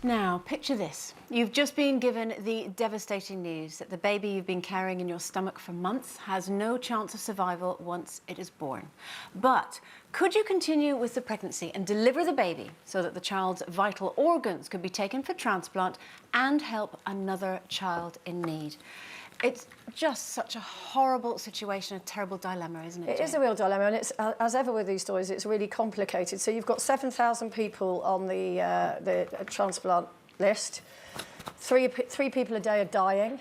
Now, picture this. You've just been given the devastating news that the baby you've been carrying in your stomach for months has no chance of survival once it is born. But could you continue with the pregnancy and deliver the baby so that the child's vital organs could be taken for transplant and help another child in need? It's just such a horrible situation, a terrible dilemma, isn't it, It Jane? is a real dilemma, and it's, as ever with these stories, it's really complicated. So you've got 7,000 people on the transplant list. Three people a day are dying.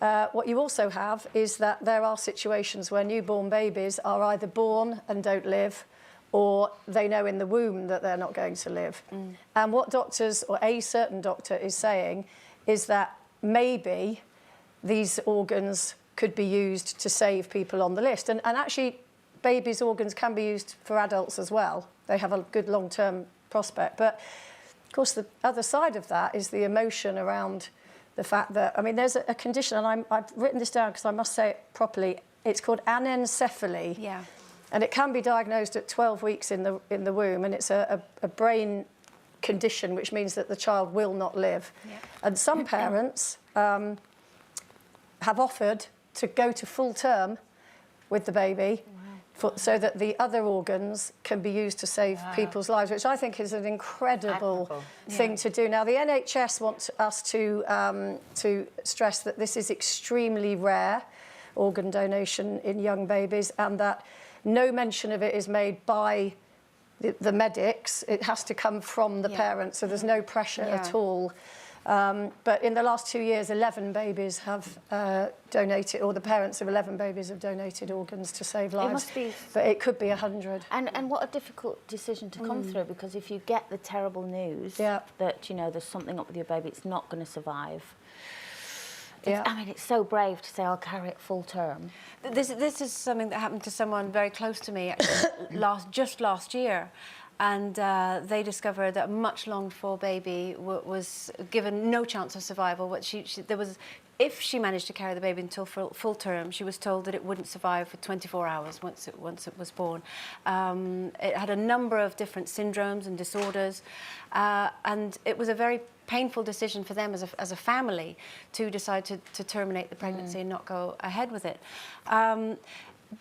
What you also have is that there are situations where newborn babies are either born and don't live, or they know in the womb that they're not going to live. And what doctors, or a certain doctor, is saying is that maybe these organs could be used to save people on the list. And actually, babies' organs can be used for adults as well. They have a good long-term prospect. But, of course, the other side of that is the emotion around the fact that, I mean, there's a condition, and I've written this down because I must say it properly. It's called anencephaly. Yeah. And it can be diagnosed at 12 weeks in the womb, and it's a brain condition, which means that the child will not live. Yeah. And some parents have offered to go to full term with the baby so that the other organs can be used to save people's lives, which I think is an incredible thing to do. Now, the NHS want us to stress that this is extremely rare, organ donation in young babies, and that no mention of it is made by the medics. It has to come from the parents, so there's no pressure at all. But in the last 2 years, 11 babies have donated, or the parents of 11 babies have donated organs to save lives. It must be... But it could be 100. And what a difficult decision to come through, because if you get the terrible news that, you know, there's something up with your baby, it's not going to survive. I mean, it's so brave to say, I'll carry it full term. This is something that happened to someone very close to me actually, just last year. And they discovered that a much longed-for baby was given no chance of survival. If she managed to carry the baby until full term, she was told that it wouldn't survive for 24 hours once it was born. It had a number of different syndromes and disorders, and it was a very painful decision for them as a family to decide to terminate the pregnancy and not go ahead with it.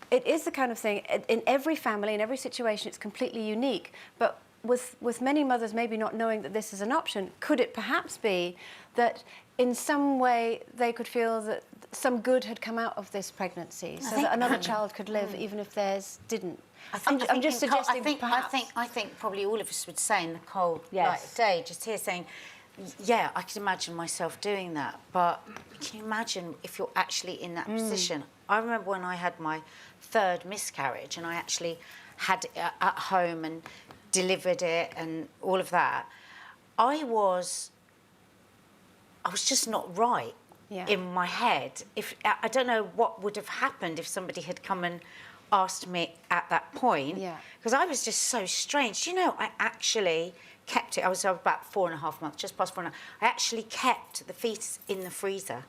It is the kind of thing, in every family, in every situation, it's completely unique. But with many mothers maybe not knowing that this is an option, could it perhaps be that in some way they could feel that some good had come out of this pregnancy, so that another child could live even if theirs didn't? I'm just suggesting perhaps... I think probably all of us would say in the cold light of day, just here saying, yeah, I can imagine myself doing that, but can you imagine if you're actually in that position? I remember when I had my third miscarriage and I actually had it at home and delivered it and all of that. I was just not right in my head. I don't know what would have happened if somebody had come and asked me at that point, because I was just so strange. You know, I actually kept it. I was about 4.5 months, just past 4.5. I actually kept the fetus in the freezer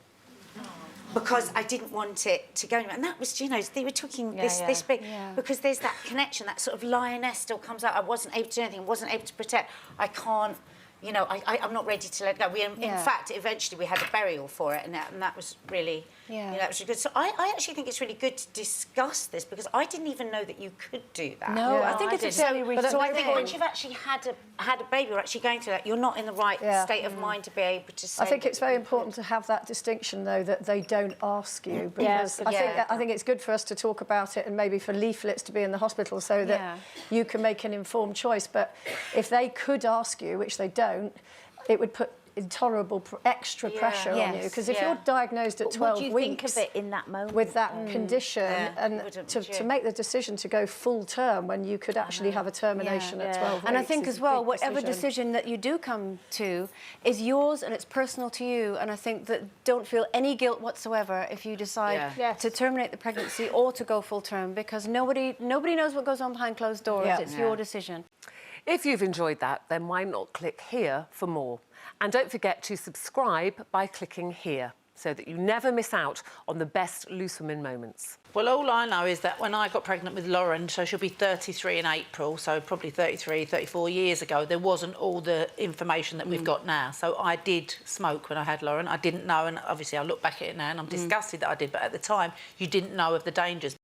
because I didn't want it to go anywhere. And that was, you know, they were talking this big, because there's that connection, that sort of lioness still comes out. I wasn't able to do anything, wasn't able to protect. I can't, you know, I'm not ready to let go. In fact, eventually we had a burial for it, and that was really, you know, that was really good. So I actually think it's really good to discuss this, because I didn't even know that you could do that. No, I think it's a very recent. So I think once you've actually had a baby, or actually going through that, you're not in the right state of mind to be able to say. I think it's very important to have that distinction, though, that they don't ask you, because I think it's good for us to talk about it, and maybe for leaflets to be in the hospital so that you can make an informed choice. But if they could ask you, which they don't, it would put intolerable extra pressure on you, because if you're diagnosed at 12 weeks, what do you think of it in that moment with that condition, and to make the decision to go full term when you could actually have a termination at 12 weeks. And I think as well, whatever decision that you do come to is yours and it's personal to you. And I think that don't feel any guilt whatsoever if you decide to terminate the pregnancy or to go full term, because nobody knows what goes on behind closed doors. It's your decision. If you've enjoyed that, then why not click here for more? And don't forget to subscribe by clicking here. so that you never miss out on the best Loose Women moments. Well, all I know is that when I got pregnant with Lauren, so she'll be 33 in April, so probably 33, 34 years ago, there wasn't all the information that we've got now. So I did smoke when I had Lauren. I didn't know, and obviously I look back at it now and I'm disgusted that I did, but at the time, you didn't know of the dangers.